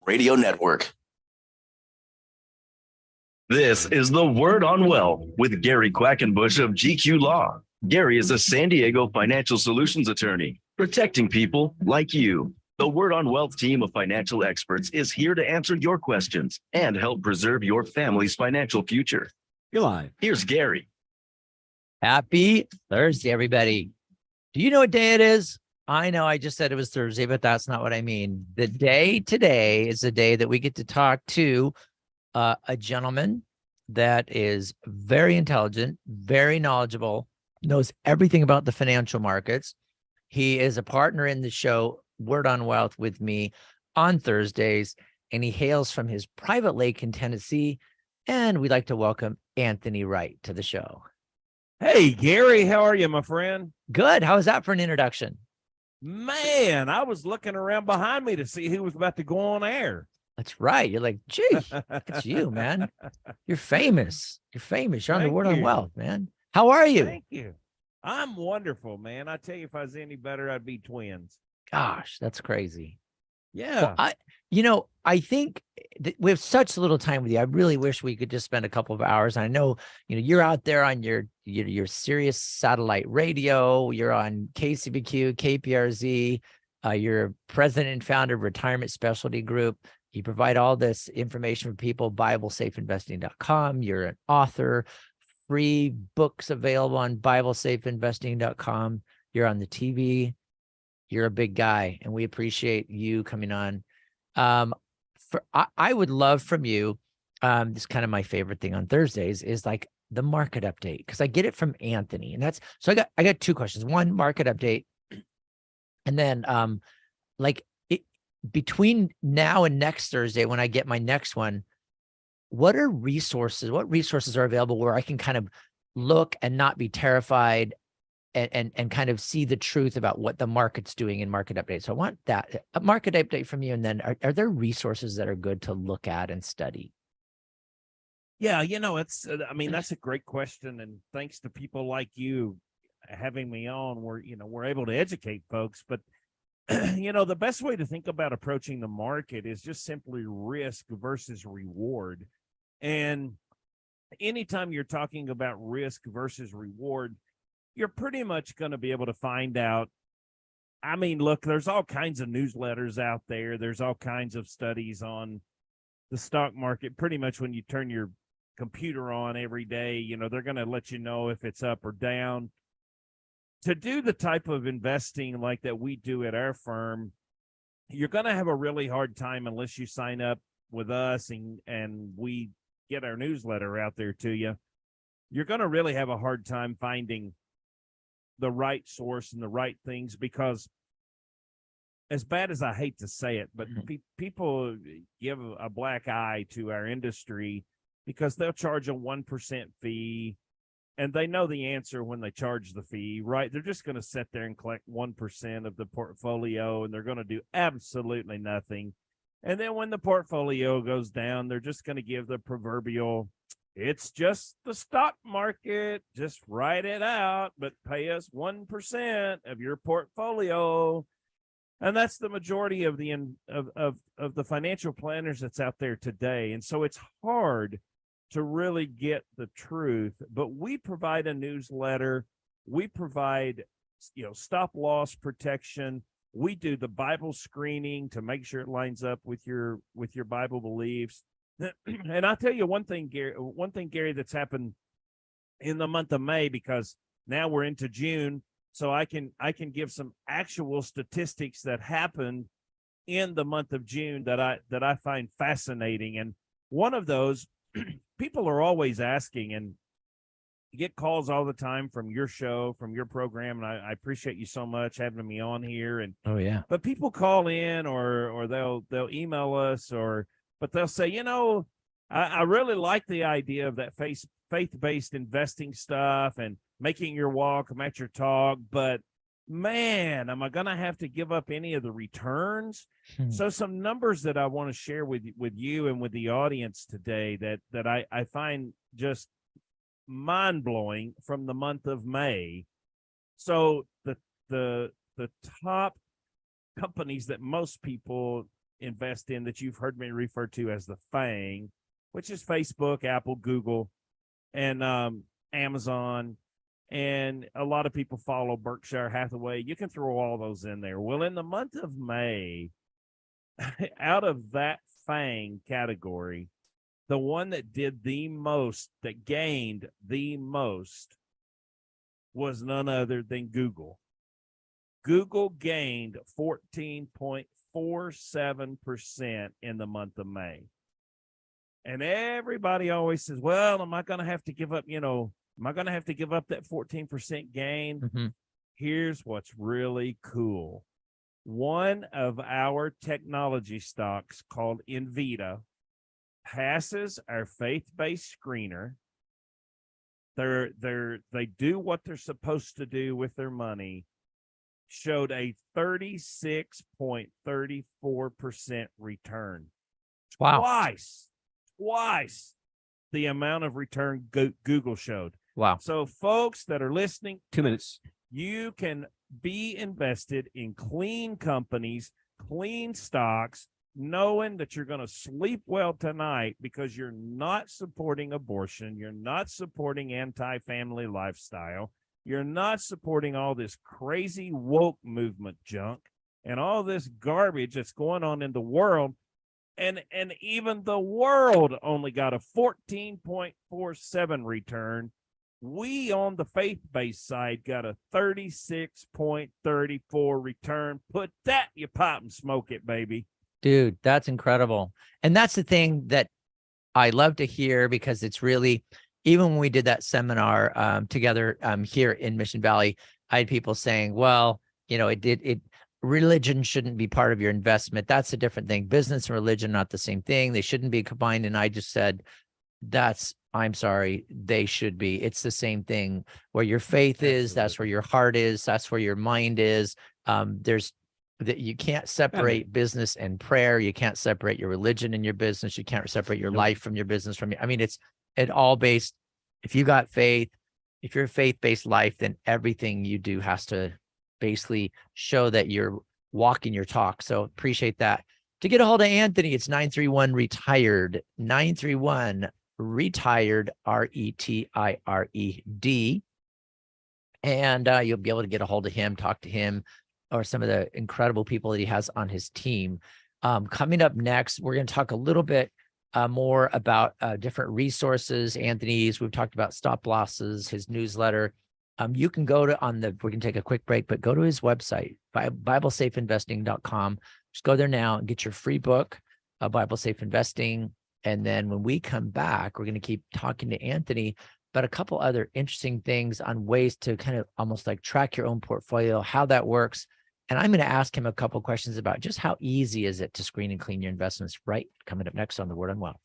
Radio Network. This is the Word on Wealth with Gary Quackenbush of GQ Law. Gary is a San Diego financial solutions attorney, protecting people like you. The Word on Wealth team of financial experts is here to answer your questions and help preserve your family's financial future. You're live. Here's Gary. Happy Thursday, everybody. Do you know what day it is? I know I just said it was Thursday, but that's not what I mean. The day today is the day that we get to talk to a gentleman that is very intelligent, very knowledgeable, knows everything about the financial markets. He is a partner in the show Word on Wealth with me on Thursdays, and he hails from his private lake in Tennessee. And we'd like to welcome Anthony Wright to the show. Hey, Gary, how are you, my friend? Good. How was that for an introduction? Man, I was looking around behind me to see who was about to go on air. That's right. You're like, gee, it's you, man. You're famous. You're famous. You're on the Word on Wealth, man. How are you? Thank you. I'm wonderful, man. I tell you, if I was any better, I'd be twins. Gosh, that's crazy. Yeah. Well, I think we have such little time with you. I really wish we could just spend a couple of hours. I know, you're out there on your Sirius satellite radio. You're on KCBQ, KPRZ. You're president and founder of Retirement Specialty Group. You provide all this information for people, BibleSafeInvesting.com. You're an author, free books available on BibleSafeInvesting.com. You're on the TV. You're a big guy, and we appreciate you coming on. I would love from you, this is kind of my favorite thing on Thursdays, is like the market update, because I get it from Anthony. And that's, so I got two questions. One, market update. And then between now and next Thursday, when I get my next one, what resources are available where I can kind of look and not be terrified and kind of see the truth about what the market's doing in market update. So I want that, a market update from you. And then are there resources that are good to look at and study? Yeah, that's a great question. And thanks to people like you having me on, we're able to educate folks. But the best way to think about approaching the market is just simply risk versus reward. And anytime you're talking about risk versus reward, you're pretty much going to be able to find out. I mean, look, there's all kinds of newsletters out there. There's all kinds of studies on the stock market. Pretty much when you turn your computer on every day, they're going to let you know if it's up or down. To do the type of investing like that we do at our firm, you're going to have a really hard time unless you sign up with us and we get our newsletter out there to you. You're going to really have a hard time finding the right source and the right things, because as bad as I hate to say it, but people give a black eye to our industry because they'll charge a 1% fee. And they know the answer when they charge the fee, right? They're just going to sit there and collect 1% of the portfolio, and they're going to do absolutely nothing. And then when the portfolio goes down, they're just going to give the proverbial, it's just the stock market, just write it out, but pay us 1% of your portfolio. And that's the majority of the financial planners that's out there today. And so it's hard to really get the truth, but we provide a newsletter. We provide, stop loss protection. We do the Bible screening to make sure it lines up with your Bible beliefs. And I'll tell you one thing, Gary, that's happened in the month of May, because now we're into June. So I can give some actual statistics that happened in the month of June that I find fascinating. And one of those, people are always asking, and you get calls all the time from your show, from your program, and I appreciate you so much having me on here. And oh yeah, but people call in or they'll email us, but they'll say, I really like the idea of that faith-based investing stuff and making your walk match your talk, but man, am I going to have to give up any of the returns? So some numbers that I want to share with you and with the audience today that I find just mind-blowing from the month of May. So the top companies that most people invest in that you've heard me refer to as the FANG, which is Facebook, Apple, Google, and Amazon. And a lot of people follow Berkshire Hathaway. You can throw all those in there. Well, in the month of May, out of that FANG category, the one that did the most, that gained the most, was none other than Google. Google gained 14.47% in the month of May. And everybody always says, well, am I going to have to give up, am I going to have to give up that 14% gain? Mm-hmm. Here's what's really cool. One of our technology stocks called Invita passes our faith-based screener. They do what they're supposed to do with their money. Showed a 36.34% return. Wow. Twice the amount of return Google showed. Wow. So folks that are listening, 2 minutes. you can be invested in clean companies, clean stocks, knowing that you're going to sleep well tonight because you're not supporting abortion. You're not supporting anti-family lifestyle. You're not supporting all this crazy woke movement junk and all this garbage that's going on in the world. And even the world only got a 14.47 return. We on the faith-based side got a 36.34 return. Put that in your pipe and smoke it, baby. Dude, that's incredible. And that's the thing that I love to hear, because it's really, even when we did that seminar together here in Mission Valley, I had people saying, well, religion shouldn't be part of your investment. That's a different thing. Business and religion, not the same thing. They shouldn't be combined. And I just said, I'm sorry, they should be. It's the same thing. Where your faith is, that's where your heart is, that's where your mind is. You can't separate business and prayer. You can't separate your religion and your business. You can't separate your life from your business it's all based. If you got faith, if you're a faith-based life, then everything you do has to basically show that you're walking your talk. So appreciate that. To get a hold of Anthony, it's 931-RETIRED, 931-RETIRED, RETIRED. And you'll be able to get a hold of him, talk to him, or some of the incredible people that he has on his team. Coming up next, we're going to talk a little bit more about different resources. Anthony's, we've talked about stop losses, his newsletter. You can go to we can take a quick break, but go to his website, BibleSafeInvesting.com. Just go there now and get your free book, Bible Safe Investing. And then when we come back, we're going to keep talking to Anthony about a couple other interesting things on ways to kind of almost like track your own portfolio, how that works. And I'm going to ask him a couple questions about just how easy is it to screen and clean your investments. Right, coming up next on The Word on Wealth.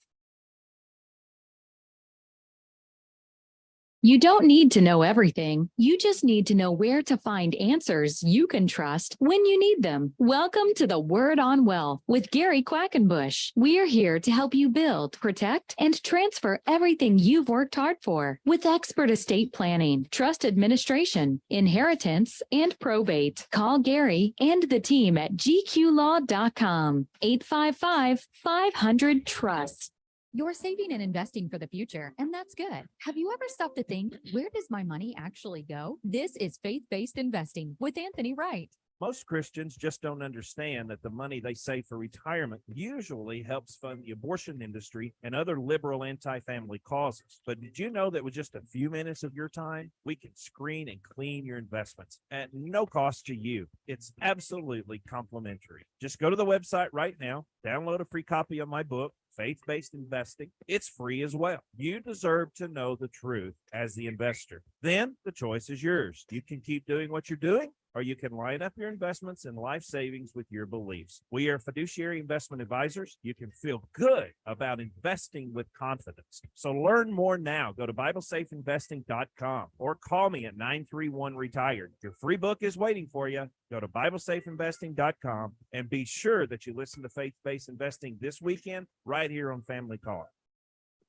You don't need to know everything. You just need to know where to find answers you can trust when you need them. Welcome to The Word on Wealth with Gary Quackenbush. We're here to help you build, protect, and transfer everything you've worked hard for with expert estate planning, trust administration, inheritance, and probate. Call Gary and the team at gqlaw.com, 855-500-TRUST. You're saving and investing for the future, and that's good. Have you ever stopped to think, where does my money actually go? This is Faith-Based Investing with Anthony Wright. Most Christians just don't understand that the money they save for retirement usually helps fund the abortion industry and other liberal anti-family causes. But did you know that with just a few minutes of your time, we can screen and clean your investments at no cost to you? It's absolutely complimentary. Just go to the website right now, download a free copy of my book, Faith-Based Investing. It's free as well. You deserve to know the truth as the investor. Then the choice is yours. You can keep doing what you're doing, or you can line up your investments and life savings with your beliefs. We are fiduciary investment advisors. You can feel good about investing with confidence. So learn more now. Go to BibleSafeInvesting.com or call me at 931-RETIRED. Your free book is waiting for you. Go to BibleSafeInvesting.com and be sure that you listen to Faith-Based Investing this weekend right here on Family Talk.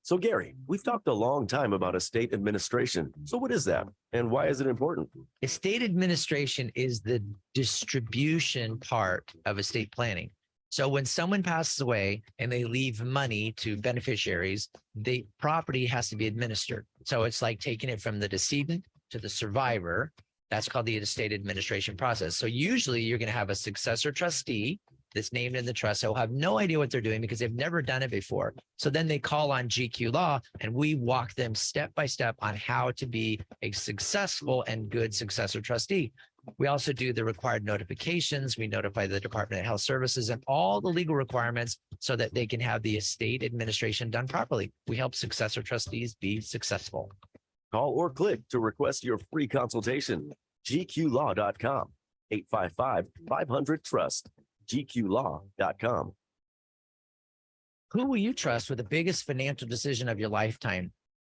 So Gary, we've talked a long time about estate administration. So what is that? And why is it important? Estate administration is the distribution part of estate planning. So when someone passes away and they leave money to beneficiaries, the property has to be administered. So it's like taking it from the decedent to the survivor. That's called the estate administration process. So usually you're going to have a successor trustee that's named in the trust. They'll have no idea what they're doing because they've never done it before. So then they call on GQ Law and we walk them step by step on how to be a successful and good successor trustee. We also do the required notifications. We notify the Department of Health Services and all the legal requirements so that they can have the estate administration done properly. We help successor trustees be successful. Call or click to request your free consultation. GQlaw.com, 855-500-TRUST, GQlaw.com. Who will you trust with the biggest financial decision of your lifetime?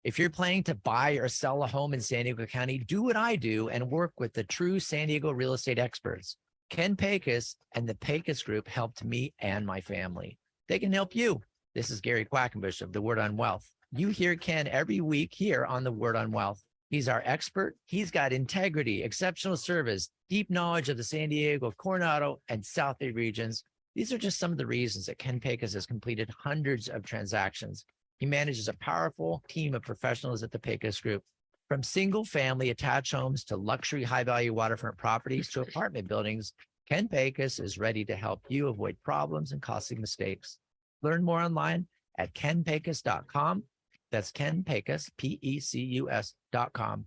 If you're planning to buy or sell a home in San Diego County, do what I do and work with the true San Diego real estate experts. Ken Pecos and the Pecos Group helped me and my family. They can help you. This is Gary Quackenbush of The Word on Wealth. You hear Ken every week here on The Word on Wealth. He's our expert. He's got integrity, exceptional service, deep knowledge of the San Diego, Coronado, and South Bay regions. These are just some of the reasons that Ken Pecos has completed hundreds of transactions. He manages a powerful team of professionals at the Pecos Group. From single-family attached homes to luxury high-value waterfront properties to apartment buildings, Ken Pecos is ready to help you avoid problems and costly mistakes. Learn more online at kenpecos.com. That's Ken Pecos, Pecus.com,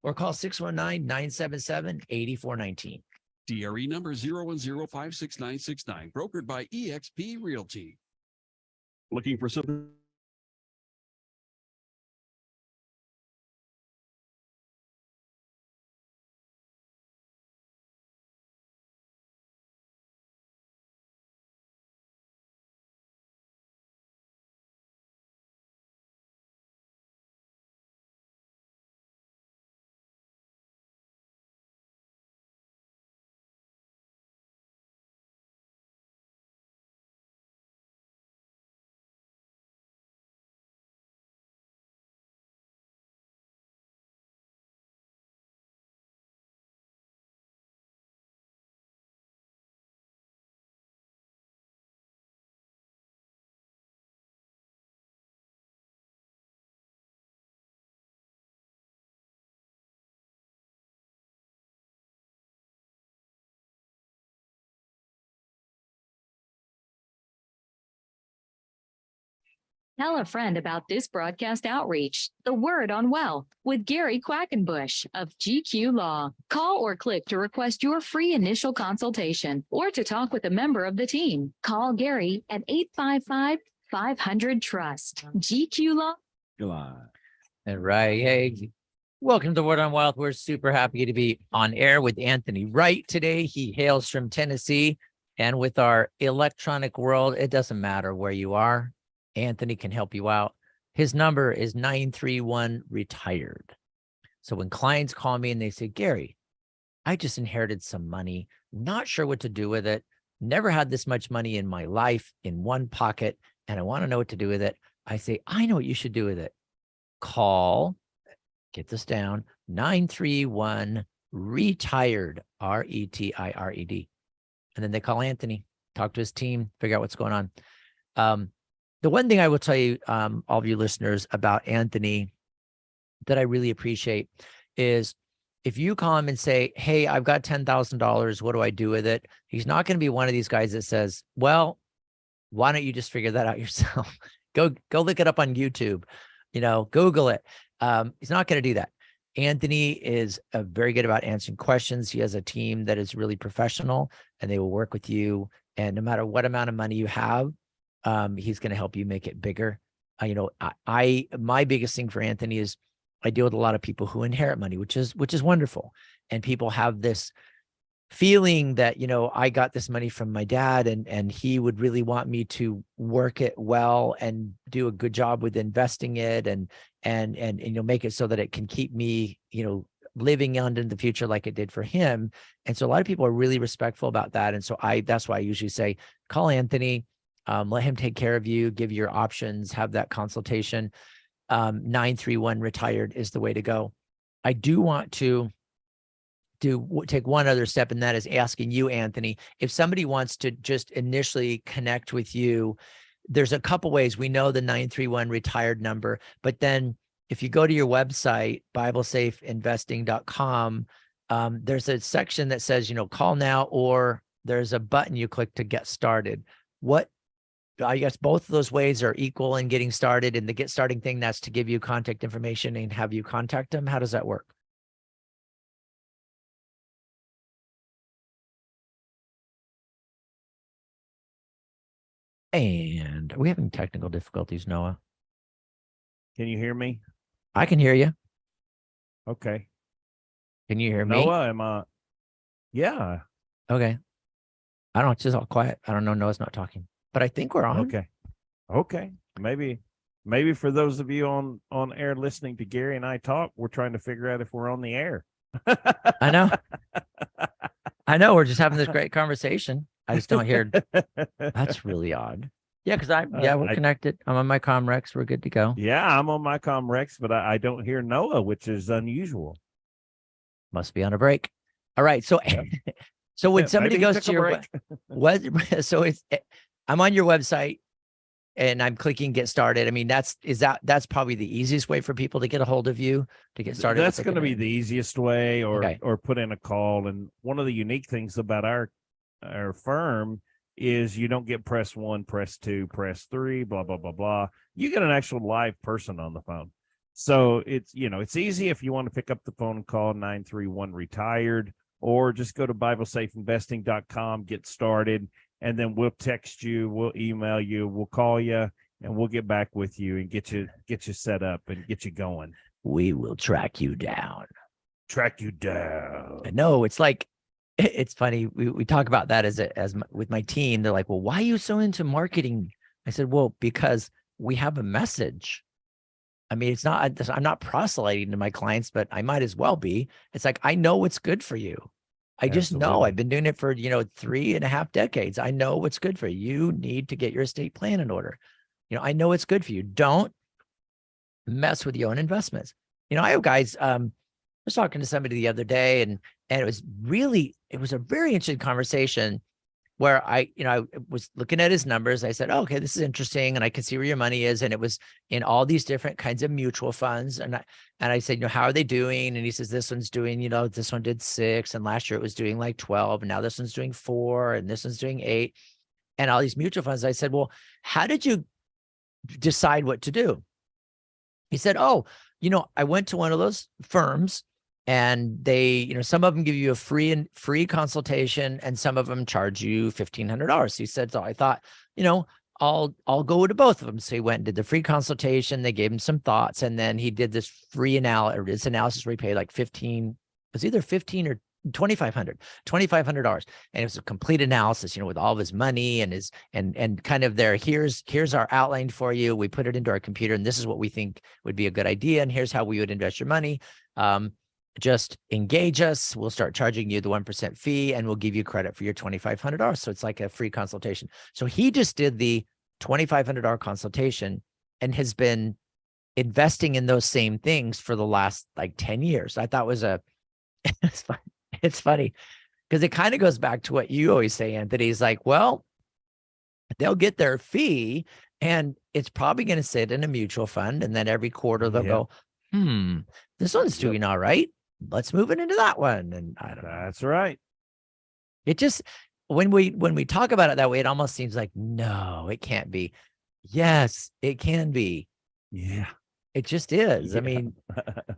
or call 619-977-8419. DRE number 010566969, brokered by eXp Realty. Looking for something? Tell a friend about this broadcast outreach, The Word on Wealth, with Gary Quackenbush of GQ Law. Call or click to request your free initial consultation or to talk with a member of the team. Call Gary at 855-500-TRUST. GQ Law. And right. Hey, welcome to The Word on Wealth. We're super happy to be on air with Anthony Wright today. He hails from Tennessee. And with our electronic world, it doesn't matter where you are. Anthony can help you out. His number is 931-RETIRED. So when clients call me and they say, Gary, I just inherited some money, not sure what to do with it, never had this much money in my life in one pocket, and I want to know what to do with it. I say, I know what you should do with it. Call, get this down, 931-RETIRED, RETIRED. And then they call Anthony, talk to his team, figure out what's going on. The one thing I will tell you, all of you listeners, about Anthony that I really appreciate is if you call him and say, hey, I've got $10,000, what do I do with it? He's not going to be one of these guys that says, well, why don't you just figure that out yourself? Go look it up on YouTube, Google it. He's not going to do that. Anthony is very good about answering questions. He has a team that is really professional and they will work with you. And no matter what amount of money you have, he's going to help you make it bigger. My biggest thing for Anthony is I deal with a lot of people who inherit money, which is wonderful. And people have this feeling that, I got this money from my dad and he would really want me to work it well and do a good job with investing it and make it so that it can keep me, living on in the future like it did for him. And so a lot of people are really respectful about that. And so that's why I usually say, call Anthony. Let him take care of you, give you your options, have that consultation. 931-RETIRED is the way to go. I do want to take one other step, and that is asking you, Anthony, if somebody wants to just initially connect with you, there's a couple ways. We know the 931 retired number, but then if you go to your website, BibleSafeInvesting.com, there's a section that says, call now, or there's a button you click to get started. I guess both of those ways are equal in getting started. And the get starting thing, that's to give you contact information and have you contact them. How does that work? And are we having technical difficulties, Noah? Can you hear me? I can hear you. Okay. Can you hear me? Noah, yeah. Okay. I don't know. It's just all quiet. I don't know. Noah's not talking, but I think we're on. Okay. Maybe for those of you on air listening to Gary and I talk, we're trying to figure out if we're on the air. I know. We're just having this great conversation. I just don't hear. That's really odd. Yeah, because we're connected. I'm on my Comrex. We're good to go. Yeah, I'm on my Comrex, but I don't hear Noah, which is unusual. Must be on a break. All right. So, so when somebody goes to your I'm on your website and I'm clicking get started. I mean, that's probably the easiest way for people to get a hold of you to get started. That's going to be the easiest way, or put in a call. And one of the unique things about our firm is you don't get press 1, press 2, press 3, blah, blah, blah, blah. You get an actual live person on the phone. So it's easy if you want to pick up the phone and call 931 retired, or just go to BibleSafeInvesting.com, get started, and then we'll text you, we'll email you, we'll call you, and we'll get back with you and get you set up and get you going. We will track you down. No, it's like, it's funny. We talk about that as with my team. They're like, well, why are you so into marketing? I said, well, because we have a message. I mean, I'm not proselyting to my clients, but I might as well be. It's like, I know what's good for you. I just know. I've been doing it for, 3.5 decades. I know what's good for you. You need to get your estate plan in order. I know what's good for you. Don't mess with your own investments. I have guys, I was talking to somebody the other day, and it was a very interesting conversation where I was looking at his numbers. I said, oh, okay, this is interesting. And I can see where your money is. And it was in all these different kinds of mutual funds. And I said, how are they doing? And he says, this one's doing, this one did 6. And last year it was doing like 12. And now this one's doing 4. And this one's doing 8. And all these mutual funds. I said, well, how did you decide what to do? He said, oh, I went to one of those firms, and they, some of them give you a free consultation, and some of them charge you $1,500. He said, so I thought, I'll go to both of them. So he went and did the free consultation. They gave him some thoughts, and then he did this free analysis where he paid like $1,500 or $2,500, and it was a complete analysis, with all of his money and his and kind of here's our outline for you. We put it into our computer, and this is what we think would be a good idea, and here's how we would invest your money. Just engage us. We'll start charging you the 1% fee, and we'll give you credit for your $2,500. So it's like a free consultation. So he just did the $2,500 consultation and has been investing in those same things for the last like 10 years. I thought it's funny because it kind of goes back to what you always say, Anthony. He's like, well, they'll get their fee and it's probably going to sit in a mutual fund. And then every quarter they'll go, this one's doing all right. Let's move it into that one. And I don't know. That's right. It just, when we talk about it that way, it almost seems like, no, it can't be. Yes, it can be. Yeah. It just is. Yeah. I mean,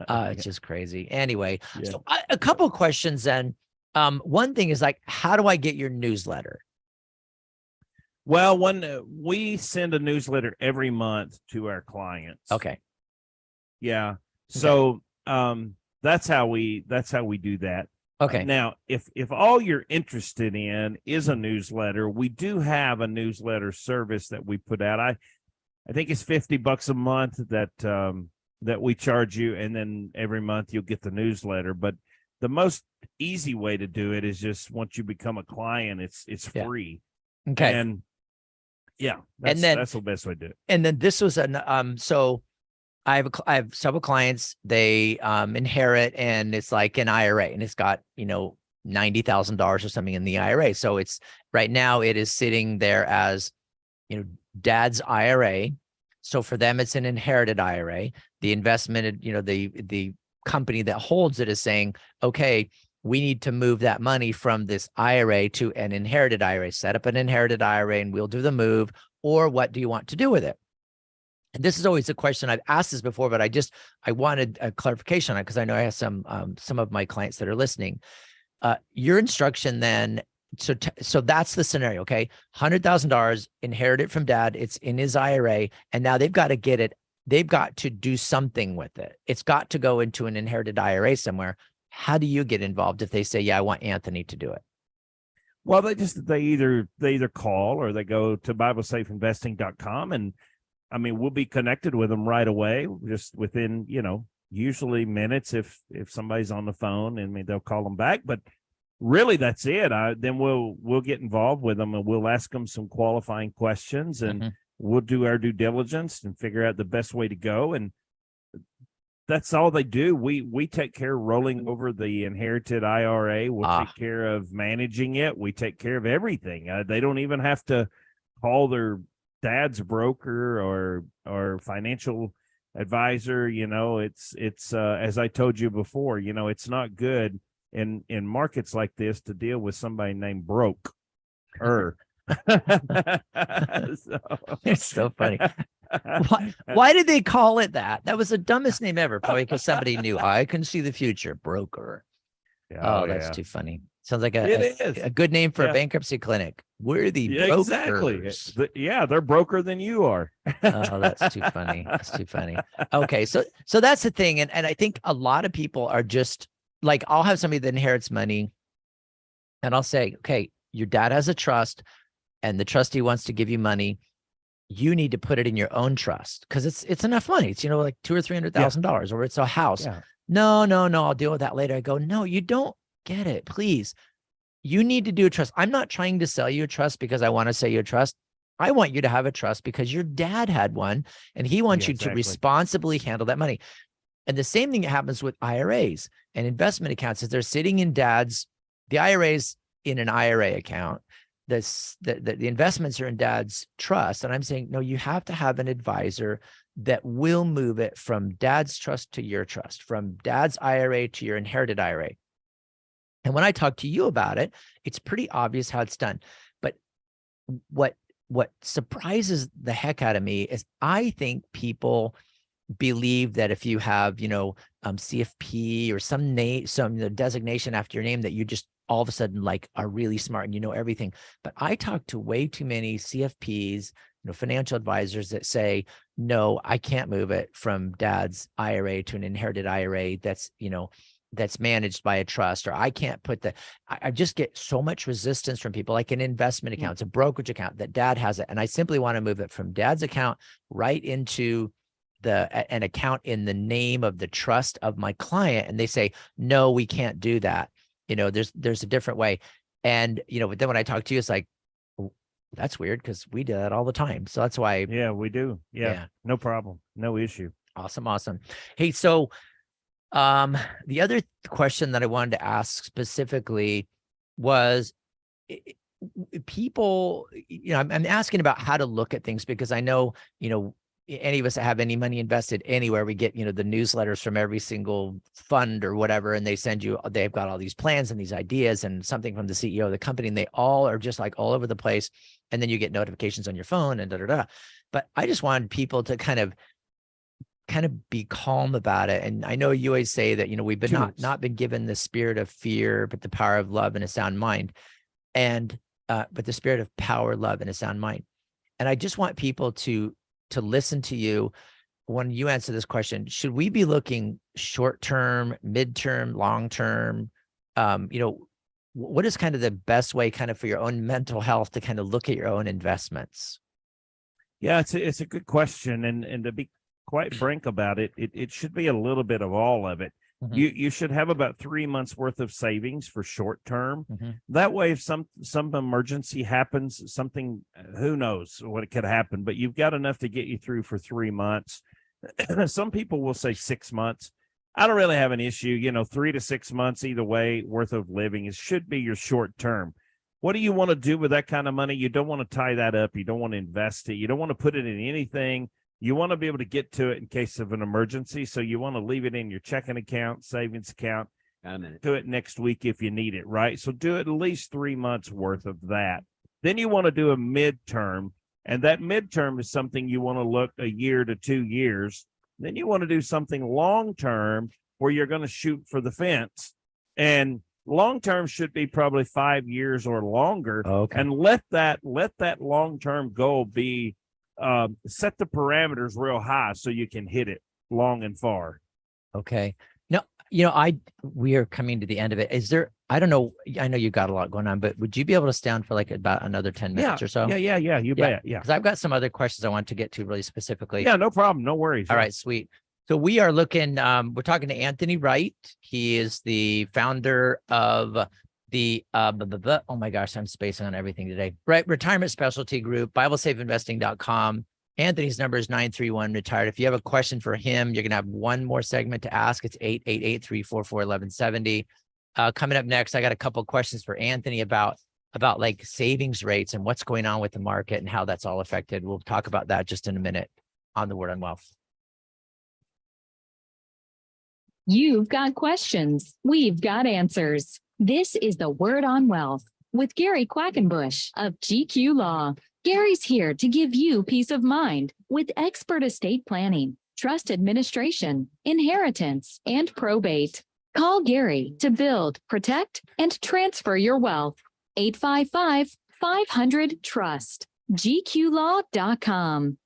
it's just crazy. Anyway, Yeah. so a couple of questions then. One thing is like, how do I get your newsletter? Well, we send a newsletter every month to our clients. Okay. Yeah. So that's how we do that. Okay. Now, if all you're interested in is a newsletter, we do have a newsletter service that we put out. I think it's $50 a month that we charge you, and then every month you'll get the newsletter. But the most easy way to do it is just once you become a client, it's free. Okay. And yeah, that's the best way to do it. And then this was so I have several clients, they inherit, and it's like an IRA, and it's got, $90,000 or something in the IRA. So it's right now it is sitting there as, dad's IRA. So for them, it's an inherited IRA. The investment, the company that holds it is saying, okay, we need to move that money from this IRA to an inherited IRA. Set up an inherited IRA and we'll do the move. Or what do you want to do with it? And this is always a question. I've asked this before, but I wanted a clarification on it because I know I have some of my clients that are listening. Your instruction then, so that's the scenario, okay? $100,000 inherited from dad. It's in his IRA, and now they've got to get it. They've got to do something with it. It's got to go into an inherited IRA somewhere. How do you get involved if they say, yeah, I want Anthony to do it? Well, they either call or they go to BibleSafeInvesting.com, and I mean, we'll be connected with them right away, just within, usually minutes if somebody's on the phone, and they'll call them back. But really, that's it. Then we'll get involved with them, and we'll ask them some qualifying questions, and we'll do our due diligence and figure out the best way to go. And that's all they do. We take care of rolling over the inherited IRA. We'll take care of managing it. We take care of everything. They don't even have to call their dad's broker or financial advisor. It's as I told you before, it's not good in markets like this to deal with somebody named broke. It's so funny. Why did they call it that? That was the dumbest name ever. Probably because somebody knew I can see the future. Broker. Yeah, that's too funny. Sounds like It a good name for a bankruptcy clinic. We're the brokers. Exactly. They're broker than you are. Oh, that's too funny. That's too funny. Okay, so that's the thing, and I think a lot of people are just like, I'll have somebody that inherits money, and I'll say, okay, your dad has a trust, and the trustee wants to give you money. You need to put it in your own trust because it's enough money. It's like $200,000 or $300,000, or it's a house. Yeah. No, I'll deal with that later. I go, no, you don't get it. Please, you need to do a trust. I'm not trying to sell you a trust because I want to sell you a trust. I want you to have a trust because your dad had one, and he wants you to responsibly handle that money. And the same thing happens with IRAs and investment accounts is they're sitting in the IRAs in an IRA account. The investments are in dad's trust. And I'm saying, no, you have to have an advisor that will move it from dad's trust to your trust, from dad's IRA to your inherited IRA. And when I talk to you about it, it's pretty obvious how it's done. But what surprises the heck out of me is I think people believe that if you have, CFP or some name, some designation after your name, that you just all of a sudden are really smart and you know everything. But I talk to way too many CFPs, financial advisors that say, no, I can't move it from dad's IRA to an inherited IRA that's managed by a trust, or I can't put I just get so much resistance from people, like an investment account, it's a brokerage account that dad has it. And I simply want to move it from dad's account right into an account in the name of the trust of my client. And they say, no, we can't do that. There's a different way. And, but then when I talk to you, it's like, well, that's weird because we do that all the time. So that's why. Yeah, we do. Yeah. No problem. No issue. Awesome. Hey, so the other question that I wanted to ask specifically was people, I'm asking about how to look at things because I know, any of us that have any money invested anywhere, we get, the newsletters from every single fund or whatever, and they've got all these plans and these ideas and something from the CEO of the company, and they all are just all over the place. And then you get notifications on your phone and But I just wanted people to kind of be calm about it. And I know you always say that, we've been not been given the spirit of fear, but the power of love and a sound mind. And, but the spirit of power, love, and a sound mind. And I just want people to listen to you when you answer this question. Should we be looking short-term, mid-term, long-term? What is kind of the best way for your own mental health to kind of look at your own investments? Yeah, it's a good question. And to be quite frank about it, it should be a little bit of all of it. Mm-hmm. You should have about 3 months worth of savings for short term. Mm-hmm. That way, if some emergency happens, something, who knows what it could happen, but you've got enough to get you through for 3 months. some people will say 6 months. I don't really have an issue, 3 to 6 months either way worth of living. It should be your short term. What do you want to do with that kind of money? You don't want to tie that up. You don't want to invest it. You don't want to put it in anything. You want to be able to get to it in case of an emergency. So you want to leave it in your checking account, savings account, do it next week if you need it, right? So do at least 3 months worth of that. Then you want to do a midterm, and that midterm is something you want to look a year to 2 years. Then you want to do something long-term where you're going to shoot for the fence. And long-term should be probably 5 years or longer. Okay. And let that long-term goal be, set the parameters real high so you can hit it long and far. Okay. No, we are coming to the end of it. Is there, I don't know. I know you got a lot going on, but would you be able to stay on for like about another 10 minutes or so? Yeah. You bet. Yeah. Because I've got some other questions I want to get to really specifically. Yeah, no problem. No worries. All right, sweet. So we are looking, we're talking to Anthony Wright. He is the founder of the, oh my gosh, I'm spacing on everything today. Right, Retirement Specialty Group, BibleSafeInvesting.com. Anthony's number is 931-RETIRED. If you have a question for him, you're going to have one more segment to ask. It's 888-344-1170. Coming up next, I got a couple of questions for Anthony about like savings rates and what's going on with the market and how that's all affected. We'll talk about that just in a minute on the Word on Wealth. You've got questions. We've got answers. This is the Word on Wealth with Gary Quackenbush of GQ Law. Gary's here to give you peace of mind with expert estate planning, trust administration, inheritance, and probate. Call Gary to build, protect, and transfer your wealth. 855-500-TRUST. GQlaw.com.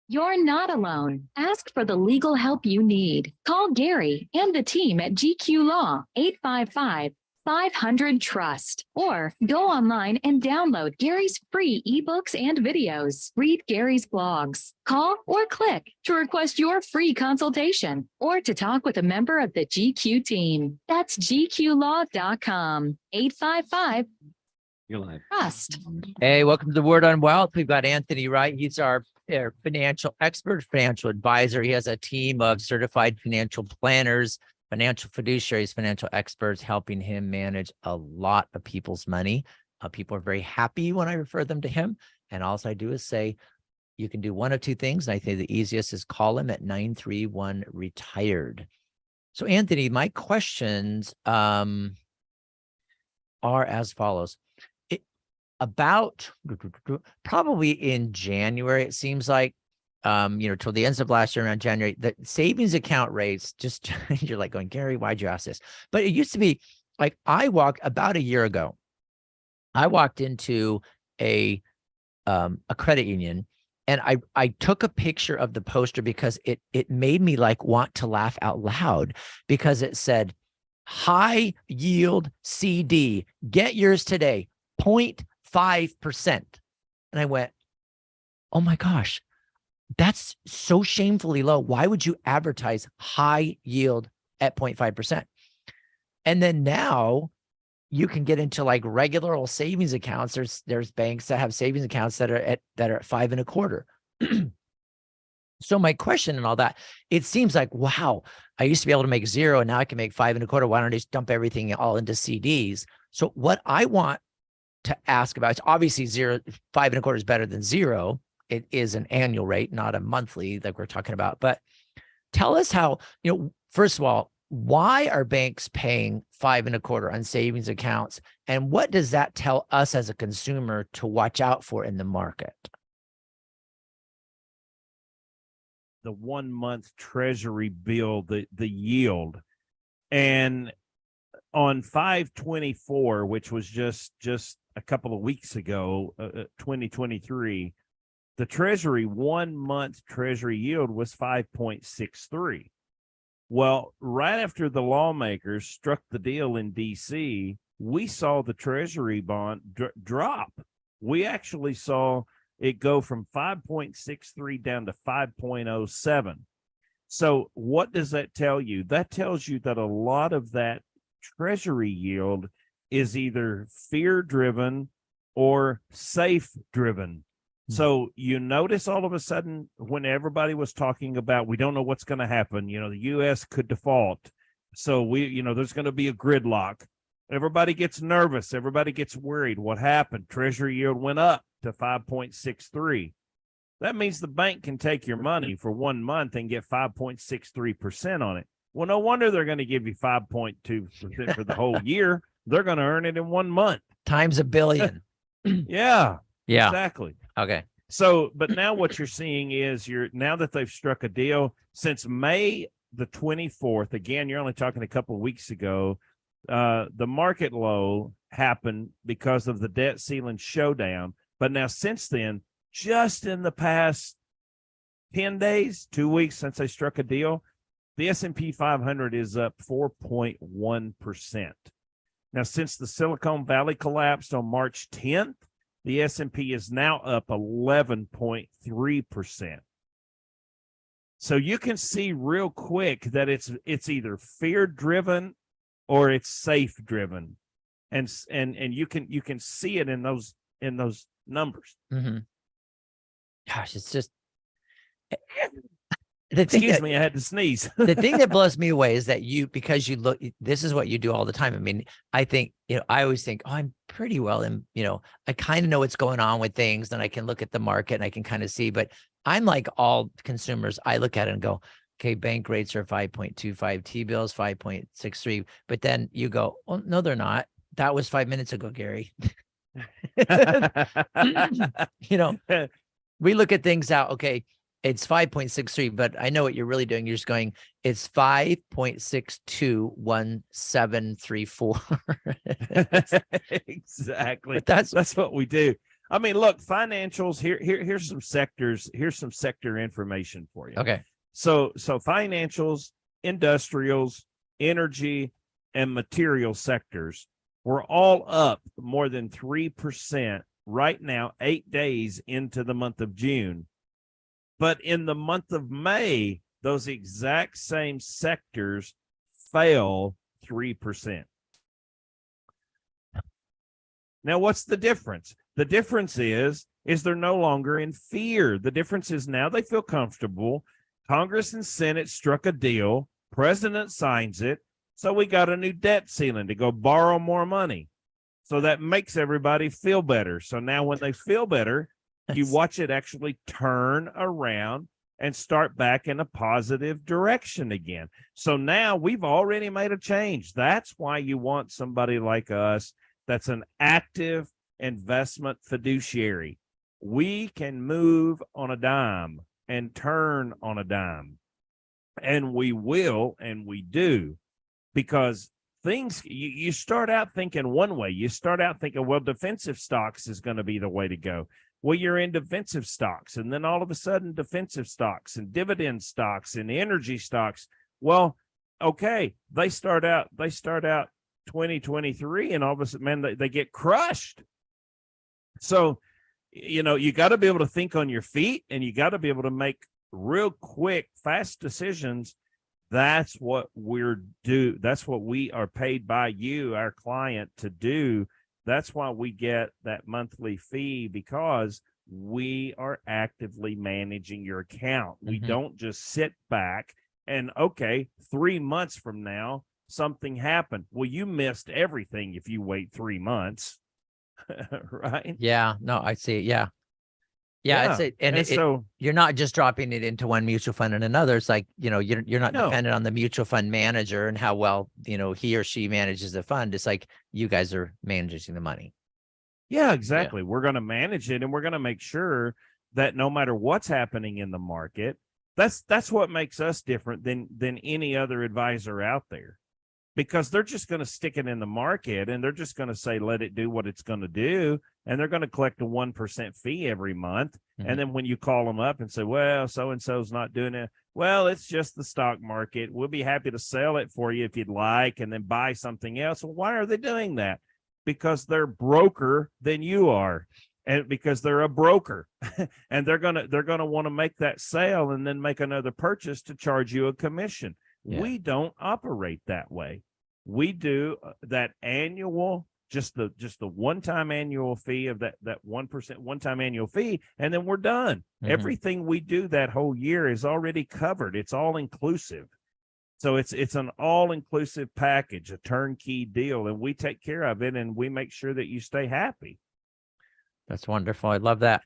You're not alone. Ask for the legal help you need. Call Gary and the team at GQ Law, 855-500-TRUST, or go online and download Gary's free ebooks and videos. Read Gary's blogs. Call or click to request your free consultation or to talk with a member of the GQ team. That's GQlaw.com, 855 You're live. Trust. Hey, welcome to the Word on Wealth. We've got Anthony Wright. He's our financial expert, financial advisor. He has a team of certified financial planners, financial fiduciaries, financial experts helping him manage a lot of people's money. People are very happy when I refer them to him. And all I do is say, you can do one of two things. And I think the easiest is call him at 931-RETIRED. So Anthony, my questions are as follows. About probably in January, it seems like till the end of last year around January, the savings account rates just, you're like going, Gary, why'd you ask this? But it used to be like, about a year ago, I walked into a credit union, and I took a picture of the poster because it made me like want to laugh out loud, because it said high yield CD, get yours today, 0.5%. And I went, oh my gosh, that's so shamefully low. Why would you advertise high yield at 0.5%? And then now you can get into like regular old savings accounts. There's banks that have savings accounts that are at 5.25%. So my question and all that, it seems like, wow, I used to be able to make 0 and now I can make 5.25%. Why don't I just dump everything all into CDs? So what I want to ask about, it's obviously 5.25% is better than 0. It is an annual rate, not a monthly like we're talking about. But tell us how, first of all, why are banks paying 5.25% on savings accounts? And what does that tell us as a consumer to watch out for in the market? The 1 month treasury bill, the yield. And on 5/24, which was just a couple of weeks ago, 2023, the treasury 1 month treasury yield was 5.63. Well, right after the lawmakers struck the deal in DC, we saw the treasury bond drop. We actually saw it go from 5.63 down to 5.07. So what does that tell you? That tells you that a lot of that treasury yield is either fear-driven or safe-driven. So you notice all of a sudden when everybody was talking about, we don't know what's going to happen, the U.S. could default. So there's going to be a gridlock. Everybody gets nervous. Everybody gets worried. What happened? Treasury yield went up to 5.63. That means the bank can take your money for 1 month and get 5.63% on it. Well, no wonder they're going to give you 5.2% for the whole year. They're going to earn it in 1 month. Times a billion. Yeah, exactly. Okay. So, but now what you're seeing is now that they've struck a deal since May the 24th, again, you're only talking a couple of weeks ago, the market low happened because of the debt ceiling showdown. But now since then, just in the past 10 days, 2 weeks since they struck a deal, the S&P 500 is up 4.1%. Now, since the Silicon Valley collapsed on March 10th, the S&P is now up 11.3%. So you can see real quick that it's either fear-driven or it's safe-driven, and you can see it in those numbers. Mm-hmm. Gosh, it's just Excuse me, I had to sneeze. The thing that blows me away is that because you look, this is what you do all the time. I mean, I think, I always think, oh, I'm pretty well in, I kind of know what's going on with things, and I can look at the market and I can kind of see, but I'm like all consumers. I look at it and go, okay, bank rates are 5.25, T-bills 5.63, but then you go, oh, no, they're not. That was 5 minutes ago, Gary. We look at things out. Okay, it's 5.63, but I know what you're really doing. You're just going, it's 5.621734. Exactly. But that's what we do. I mean, look, financials, here's some sectors. Here's some sector information for you. okay. So financials, industrials, energy, and material sectors were all up more than 3% right now, 8 days into the month of June. But in the month of May, those exact same sectors fell 3%. Now, what's the difference? The difference is they're no longer in fear. The difference is now they feel comfortable. Congress and Senate struck a deal. President signs it. So we got a new debt ceiling to go borrow more money. So that makes everybody feel better. So now when they feel better, you watch it actually turn around and start back in a positive direction again. So now we've already made a change. That's why you want somebody like us that's an active investment fiduciary. We can move on a dime. and turn on a dime. And we will, and we do, because things, you start out thinking one way. You start out thinking, well, defensive stocks is going to be the way to go. Well, you're in defensive stocks, and then all of a sudden defensive stocks and dividend stocks and energy stocks. Well, okay, they start out 2023, and all of a sudden, man, they get crushed. So, you got to be able to think on your feet, and you got to be able to make real quick, fast decisions. That's what that's what we are paid by you, our client, to do. That's why we get that monthly fee, because we are actively managing your account. We don't just sit back and, okay, 3 months from now, something happened. Well, you missed everything if you wait 3 months. Right? Yeah, no, I see. Yeah. Yeah, so you're not just dropping it into one mutual fund and another. It's like, you're not No. dependent on the mutual fund manager and how well, he or she manages the fund. It's like you guys are managing the money. Yeah, exactly. We're going to manage it, and we're going to make sure that no matter what's happening in the market, that's what makes us different than any other advisor out there, because they're just going to stick it in the market, and they're just going to say, let it do what it's going to do. And they're going to collect a 1% fee every month. And then when you call them up and say, well, so-and-so's not doing it. Well, it's just the stock market. We'll be happy to sell it for you if you'd like, and then buy something else. Well, why are they doing that? Because they're broker than you are, and because they're a broker, and they're going to want to make that sale and then make another purchase to charge you a commission. Yeah. We don't operate that way. We do that annual, just the one-time annual fee of that 1% one-time annual fee, and then we're done. Everything we do that whole year is already covered. It's all inclusive. So it's an all-inclusive package, a turnkey deal, and we take care of it, and we make sure that you stay happy. That's wonderful. I love that.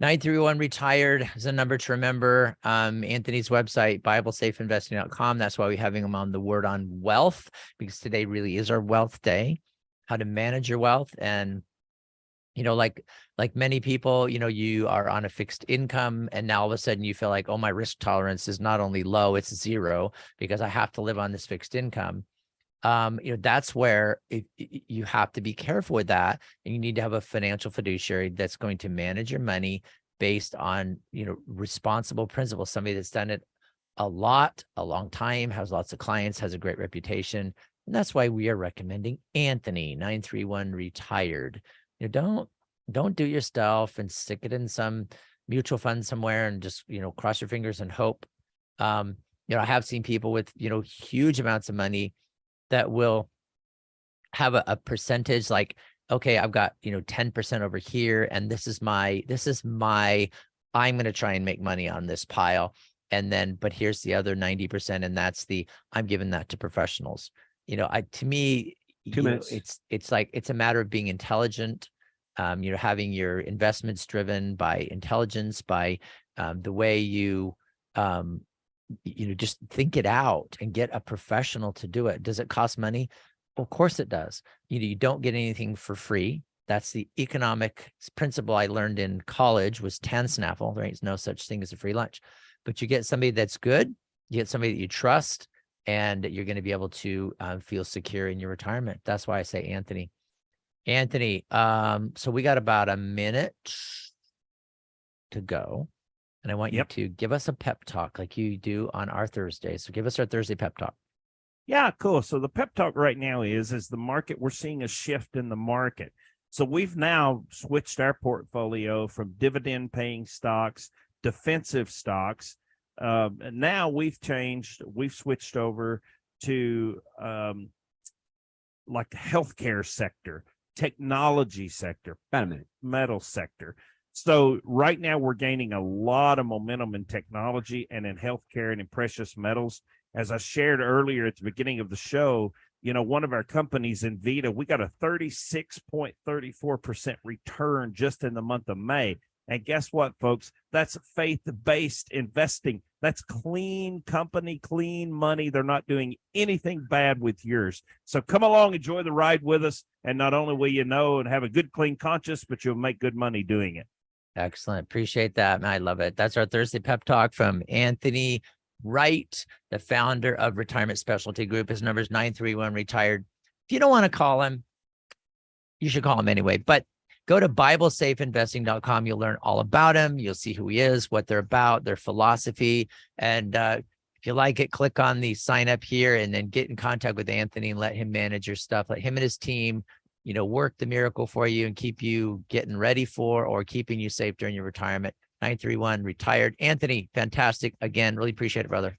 931 retired is a number to remember. Anthony's website, BibleSafeInvesting.com. That's why we're having him on the Word on Wealth, because today really is our wealth day, how to manage your wealth. And, like many people, you are on a fixed income, and now all of a sudden you feel like, oh, my risk tolerance is not only low, it's zero, because I have to live on this fixed income. That's where you have to be careful with that. And you need to have a financial fiduciary that's going to manage your money based on, responsible principles. Somebody that's done it a long time, has lots of clients, has a great reputation. And that's why we are recommending Anthony, 931 retired. Don't do your stuff and stick it in some mutual fund somewhere and just, cross your fingers and hope. I have seen people with, huge amounts of money that will have a percentage, like, okay, I've got, 10% over here, and this is my, I'm going to try and make money on this pile. And then, but here's the other 90%. And that's I'm giving that to professionals. To me, it's like, it's a matter of being intelligent, having your investments driven by intelligence, by the way you just think it out and get a professional to do it. Does it cost money? Of course it does. You don't get anything for free. That's the economic principle I learned in college, was Tansnaffle. There ain't no such thing as a free lunch. But you get somebody that's good, you get somebody that you trust, and you're going to be able to feel secure in your retirement. That's why I say Anthony. Anthony, so we got about a minute to go. And I want you to give us a pep talk like you do on our Thursday. So give us our Thursday pep talk. Yeah, cool. So the pep talk right now is the market, we're seeing a shift in the market. So we've now switched our portfolio from dividend paying stocks, defensive stocks. And now we've switched over to like the healthcare sector, technology sector, metal sector. So right now we're gaining a lot of momentum in technology and in healthcare and in precious metals. As I shared earlier at the beginning of the show, one of our companies, Invita, we got a 36.34% return just in the month of May. And guess what, folks? That's faith-based investing. That's clean company, clean money. They're not doing anything bad with yours. So come along, enjoy the ride with us. And not only will you know and have a good, clean conscience, but you'll make good money doing it. Excellent. Appreciate that. Man, I love it. That's our Thursday pep talk from Anthony Wright, the founder of Retirement Specialty Group. His number is 931 retired. If you don't want to call him, you should call him anyway, but go to BibleSafeInvesting.com. You'll learn all about him. You'll see who he is, what they're about, their philosophy. And if you like it, click on the sign up here and then get in contact with Anthony and let him manage your stuff. Let him and his team, work the miracle for you and keep you getting ready for or keeping you safe during your retirement. 931 retired. Anthony, fantastic. Again, really appreciate it, brother.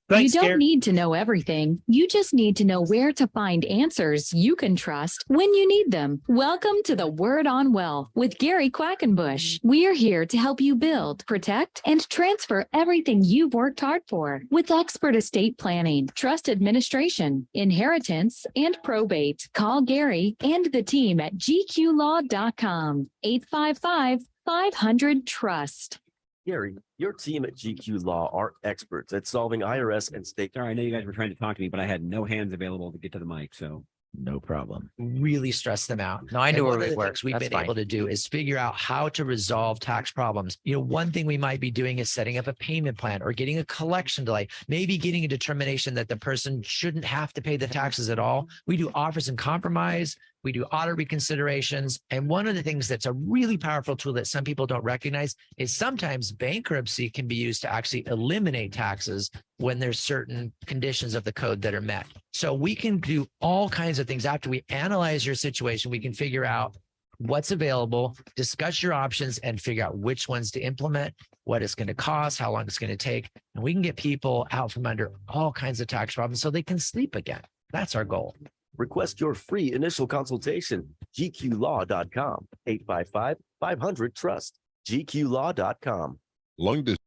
Thanks, you don't Gary. need to know everything. You just need to know where to find answers you can trust when you need them. Welcome to the Word on Wealth with Gary Quackenbush. We're here to help you build, protect, and transfer everything you've worked hard for with expert estate planning, trust administration, inheritance, and probate. Call Gary and the team at gqlaw.com, 855-500-TRUST. Gary, your team at GQ Law are experts at solving IRS and state. Sorry, I know you guys were trying to talk to me, but I had no hands available to get to the mic. So No problem. Really stress them out. Now I know where it works. We've been able to do is figure out how to resolve tax problems. One thing we might be doing is setting up a payment plan or getting a collection delay, maybe getting a determination that the person shouldn't have to pay the taxes at all. We do offers and compromise. We do audit reconsiderations. And one of the things that's a really powerful tool that some people don't recognize is sometimes bankruptcy can be used to actually eliminate taxes when there's certain conditions of the code that are met. So we can do all kinds of things. After we analyze your situation, we can figure out what's available, discuss your options, and figure out which ones to implement, what it's going to cost, how long it's going to take. And we can get people out from under all kinds of tax problems so they can sleep again. That's our goal. Request your free initial consultation. gqlaw.com, 855-500-TRUST, gqlaw.com. Long distance.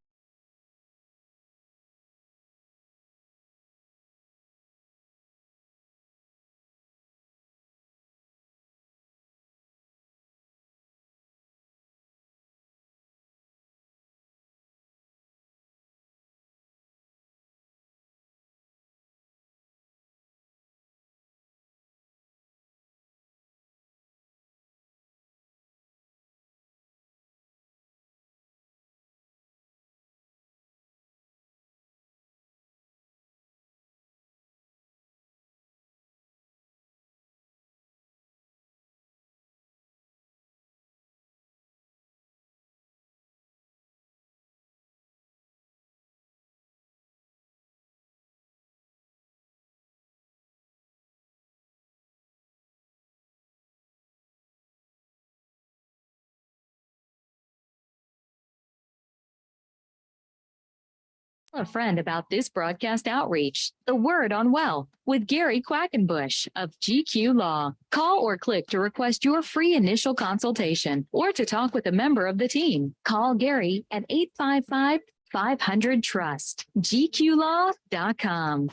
Tell a friend about this broadcast outreach, The Word on Wealth, with Gary Quackenbush of GQ Law. Call or click to request your free initial consultation or to talk with a member of the team. Call Gary at 855-500-TRUST, gqlaw.com.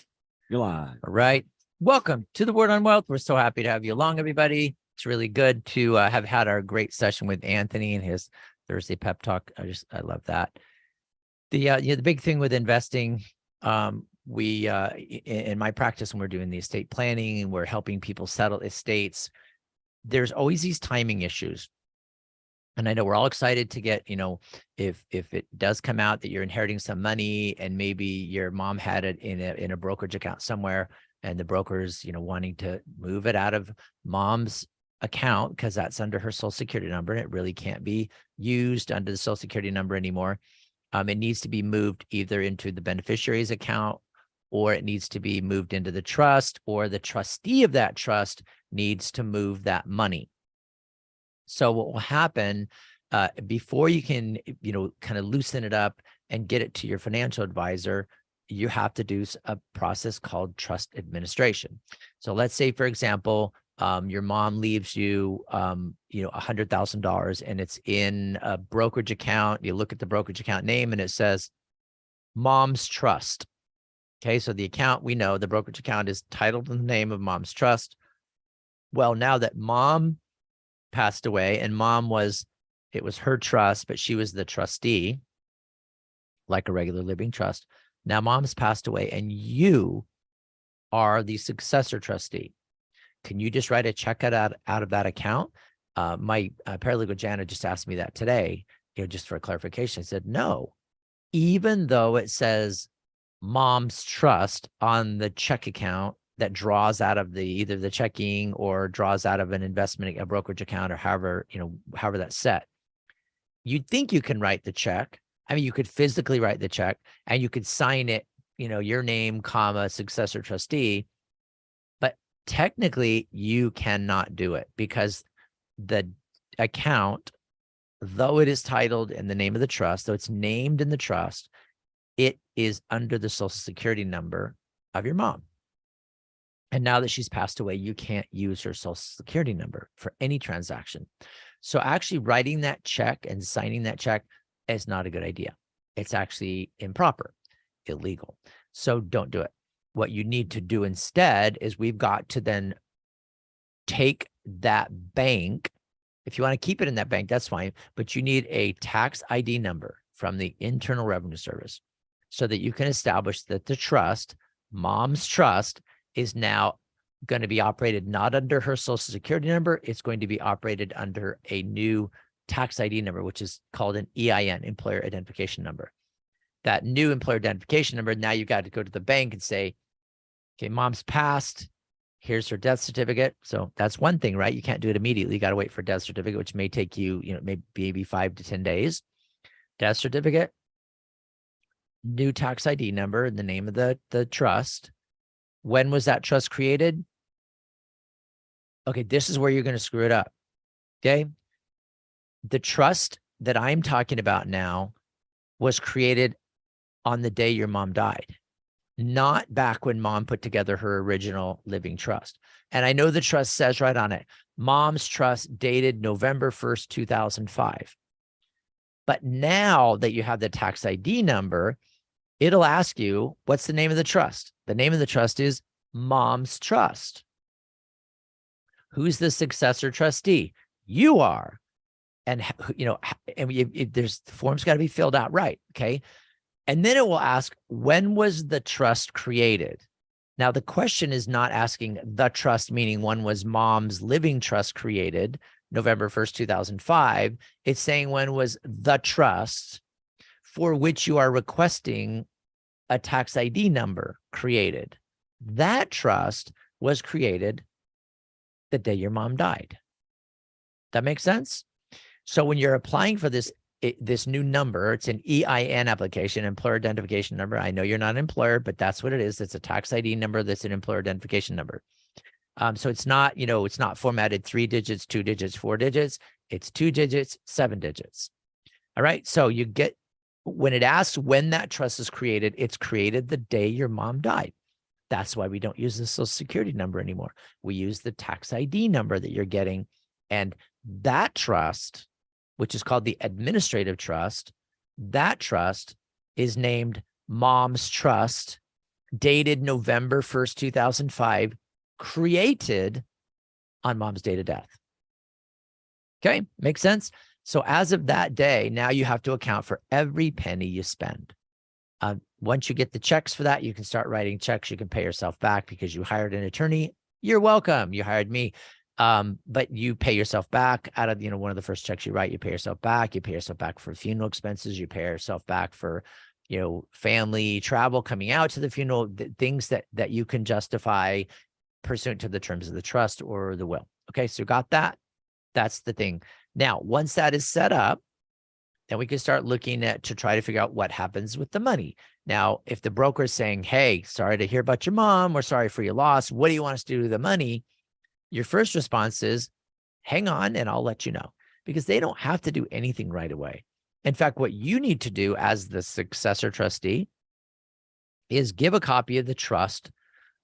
you're live. All right. Welcome to the Word on Wealth. We're so happy to have you along, everybody. It's really good to have had our great session with Anthony and his Thursday pep talk. I love that. The big thing with investing, we in my practice when we're doing the estate planning and we're helping people settle estates, there's always these timing issues. And I know we're all excited to get, if it does come out that you're inheriting some money and maybe your mom had it in a brokerage account somewhere and the broker's, wanting to move it out of mom's account because that's under her social security number and it really can't be used under the social security number anymore. It needs to be moved either into the beneficiary's account or it needs to be moved into the trust, or the trustee of that trust needs to move that money. So what will happen before you can, kind of loosen it up and get it to your financial advisor, you have to do a process called trust administration. So let's say, for example, your mom leaves you, $100,000 and it's in a brokerage account. You look at the brokerage account name and it says Mom's Trust. Okay. So the account, we know the brokerage account is titled in the name of Mom's Trust. Well, now that mom passed away and it was her trust, but she was the trustee, like a regular living trust. Now mom's passed away and you are the successor trustee. Can you just write a check out of that account My paralegal Jana just asked me that today, just for clarification. I said, no, even though it says mom's trust on the check account that draws out of either the checking or draws out of an investment, a brokerage account, or however that's set, you'd think you can write the check. I mean, you could physically write the check and you could sign it, your name, comma, successor trustee, but technically you cannot do it because the account, though it is titled in the name of the trust, though it's named in the trust, it is under the social security number of your mom. And now that she's passed away, you can't use her social security number for any transaction. So actually writing that check and signing that check is not a good idea. It's actually improper, illegal. So don't do it. What you need to do instead is we've got to then take that bank. If you want to keep it in that bank, that's fine, but you need a tax ID number from the Internal Revenue Service so that you can establish that the trust, mom's trust, is now going to be operated not under her social security number. It's going to be operated under a new tax ID number, which is called an EIN, employer identification number. That new employer identification number, now you've got to go to the bank and say, okay, mom's passed. Here's her death certificate. So that's one thing, right? You can't do it immediately. You got to wait for death certificate, which may take you, maybe 5 to 10 days. Death certificate, new tax ID number, and the name of the trust. When was that trust created? Okay, this is where you're going to screw it up. Okay. The trust that I'm talking about now was created on the day your mom died, not back when mom put together her original living trust. And I know the trust says right on it, mom's trust dated November 1st, 2005. But now that you have the tax ID number, it'll ask you, what's the name of the trust? The name of the trust is mom's trust. Who's the successor trustee? You are. And, there's the form's got to be filled out right. Okay. And then it will ask, when was the trust created? Now, the question is not asking the trust, meaning when was mom's living trust created, November 1st, 2005. It's saying when was the trust for which you are requesting a tax ID number created. That trust was created the day your mom died. That makes sense? So when you're applying for this new number, it's an EIN application, employer identification number. I know you're not an employer, but that's what it is. It's a tax ID number that's an employer identification number. So it's not, it's not formatted 3 digits, 2 digits, 4 digits. It's 2 digits, 7 digits. All right. So you get, when it asks when that trust is created, it's created the day your mom died. That's why we don't use the social security number anymore. We use the tax ID number that you're getting. And that trust, which is called the administrative trust, that trust is named mom's trust, dated November 1st, 2005, created on mom's date of death. Okay, makes sense? So as of that day, now you have to account for every penny you spend. Once you get the checks for that, you can start writing checks. You can pay yourself back because you hired an attorney. You're welcome. You hired me. But you pay yourself back out of, one of the first checks you write, you pay yourself back. You pay yourself back for funeral expenses. You pay yourself back for, family travel, coming out to the funeral, things that you can justify pursuant to the terms of the trust or the will. Okay, so got that? That's the thing. Now, once that is set up, then we can start looking to try to figure out what happens with the money. Now, if the broker is saying, hey, sorry to hear about your mom, we're sorry for your loss, what do you want us to do with the money? Your first response is, hang on and I'll let you know, because they don't have to do anything right away. In fact, what you need to do as the successor trustee is give a copy of the trust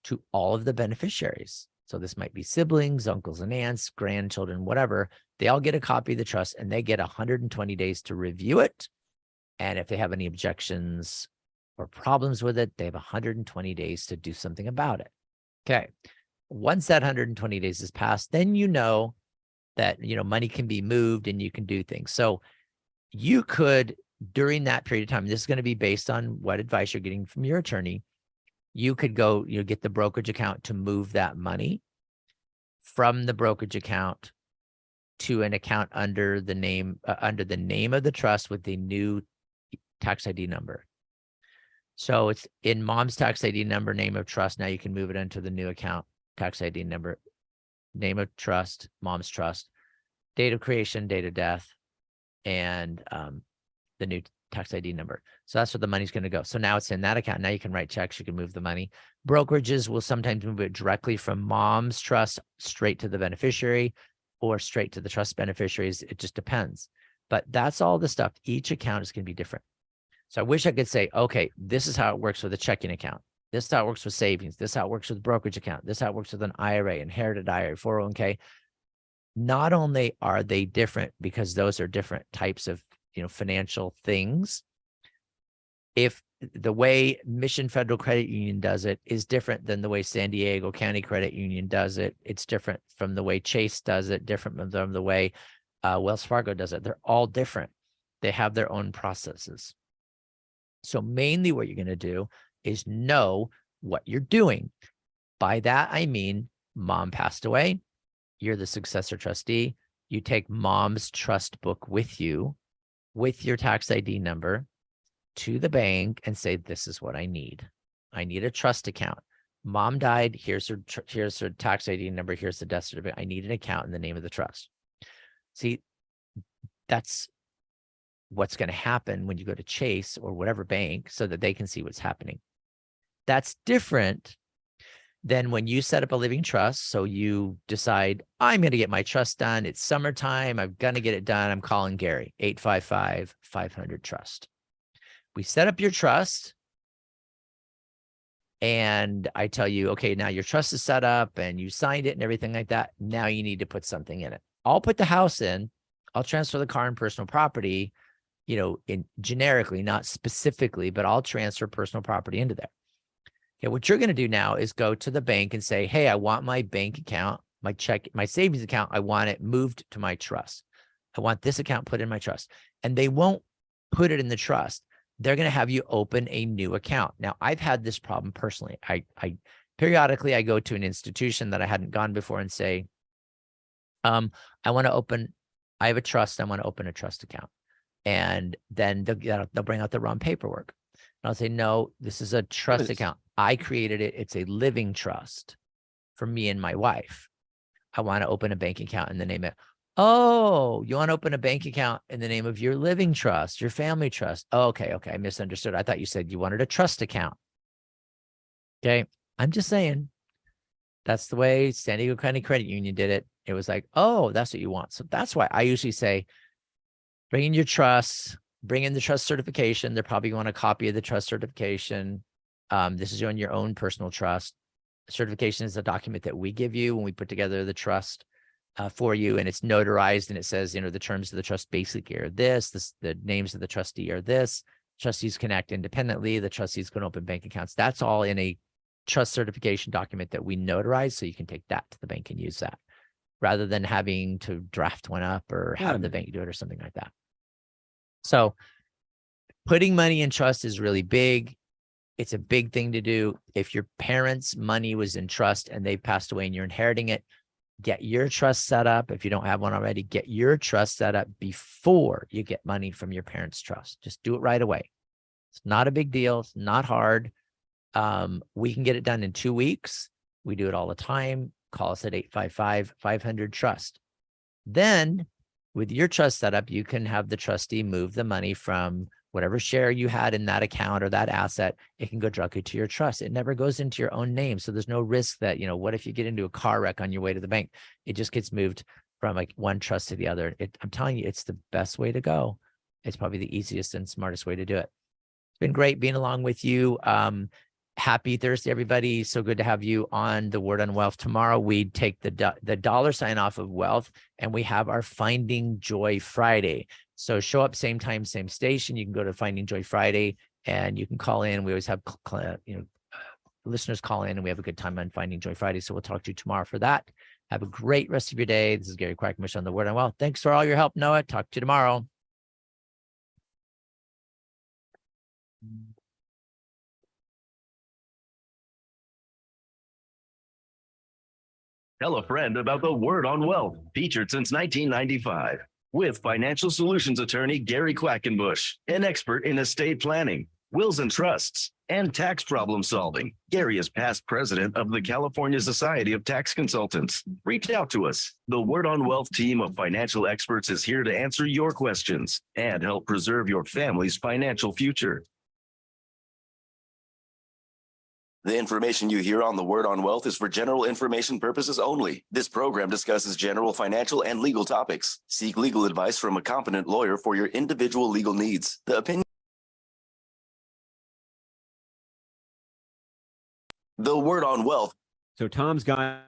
to all of the beneficiaries. So this might be siblings, uncles and aunts, grandchildren, whatever. They all get a copy of the trust and they get 120 days to review it. And if they have any objections or problems with it, they have 120 days to do something about it. Okay. Once that 120 days is passed, then you know that, money can be moved and you can do things. So you could, during that period of time, this is going to be based on what advice you're getting from your attorney. You could go, get the brokerage account to move that money from the brokerage account to an account under the name of the trust with the new tax ID number. So it's in mom's tax ID number, name of trust. Now you can move it into the new account, tax ID number, name of trust, mom's trust, date of creation, date of death, and the new tax ID number. So that's where the money's going to go. So now it's in that account. Now you can write checks, you can move the money. Brokerages will sometimes move it directly from mom's trust straight to the beneficiary or straight to the trust beneficiaries. It just depends. But that's all the stuff. Each account is going to be different. So I wish I could say, okay, this is how it works with a checking account. This is how it works with savings. This is how it works with brokerage account. This is how it works with an IRA, inherited IRA, 401k. Not only are they different because those are different types of, financial things. If the way Mission Federal Credit Union does it is different than the way San Diego County Credit Union does it, it's different from the way Chase does it, different from the way Wells Fargo does it. They're all different. They have their own processes. So mainly what you're going to do is know what you're doing. By that, I mean, mom passed away. You're the successor trustee. You take mom's trust book with you with your tax ID number to the bank and say, this is what I need. I need a trust account. Mom died. Here's her tax ID number. Here's the death certificate. I need an account in the name of the trust. See, that's what's going to happen when you go to Chase or whatever bank so that they can see what's happening. That's different than when you set up a living trust. So you decide, I'm going to get my trust done. It's summertime. I'm going to get it done. I'm calling Gary, 855-500-TRUST. We set up your trust. And I tell you, okay, now your trust is set up and you signed it and everything like that. Now you need to put something in it. I'll put the house in. I'll transfer the car and personal property, in generically, not specifically, but I'll transfer personal property into there. Okay, what you're going to do now is go to the bank and say, hey, I want my bank account, my savings account. I want it moved to my trust. I want this account put in my trust. And they won't put it in the trust. They're going to have you open a new account. Now, I've had this problem personally. I periodically, I go to an institution that I hadn't gone before and say, I have a trust. I want to open a trust account. And then they'll bring out the wrong paperwork. And I'll say, no, this is a trust account. I created it. It's a living trust for me and my wife. I want to open a bank account in the name of, oh, you want to open a bank account in the name of your living trust, your family trust. Oh, okay. I misunderstood. I thought you said you wanted a trust account. Okay. I'm just saying that's the way San Diego County Credit Union did it. It was like, oh, that's what you want. So that's why I usually say, bring in your trust, bring in the trust certification. They're probably going to want a copy of the trust certification. This is on your own personal trust. Certification is a document that we give you when we put together the trust for you, and it's notarized, and it says, the terms of the trust basically are this, the names of the trustee are this. Trustees can act independently. The trustees can open bank accounts. That's all in a trust certification document that we notarize, so you can take that to the bank and use that, rather than having to draft one up or have the bank do it or something like that. So putting money in trust is really big. It's a big thing to do. If your parents' money was in trust and they passed away and you're inheriting it, get your trust set up. If you don't have one already, get your trust set up before you get money from your parents' trust. Just do it right away. It's not a big deal. It's not hard. We can get it done in 2 weeks. We do it all the time. Call us at 855-500-TRUST. Then with your trust setup, you can have the trustee move the money from whatever share you had in that account or that asset. It can go directly to your trust. It never goes into your own name. So there's no risk that, what if you get into a car wreck on your way to the bank? It just gets moved from like one trust to the other. I'm telling you, it's the best way to go. It's probably the easiest and smartest way to do it. It's been great being along with you. Happy Thursday, everybody. So good to have you on the Word on Wealth. Tomorrow, we take the dollar sign off of wealth, and we have our Finding Joy Friday. So show up same time, same station. You can go to Finding Joy Friday, and you can call in. We always have listeners call in, and we have a good time on Finding Joy Friday. So we'll talk to you tomorrow for that. Have a great rest of your day. This is Gary Quackenbush on the Word on Wealth. Thanks for all your help, Noah. Talk to you tomorrow. Tell a friend about the Word on Wealth, featured since 1995, with financial solutions attorney Gary Quackenbush, an expert in estate planning, wills and trusts, and tax problem solving. Gary is past president of the California Society of Tax Consultants. Reach out to us. The Word on Wealth team of financial experts is here to answer your questions and help preserve your family's financial future. The information you hear on the Word on Wealth is for general information purposes only. This program discusses general financial and legal topics. Seek legal advice from a competent lawyer for your individual legal needs. The opinion. The Word on Wealth. So Tom's got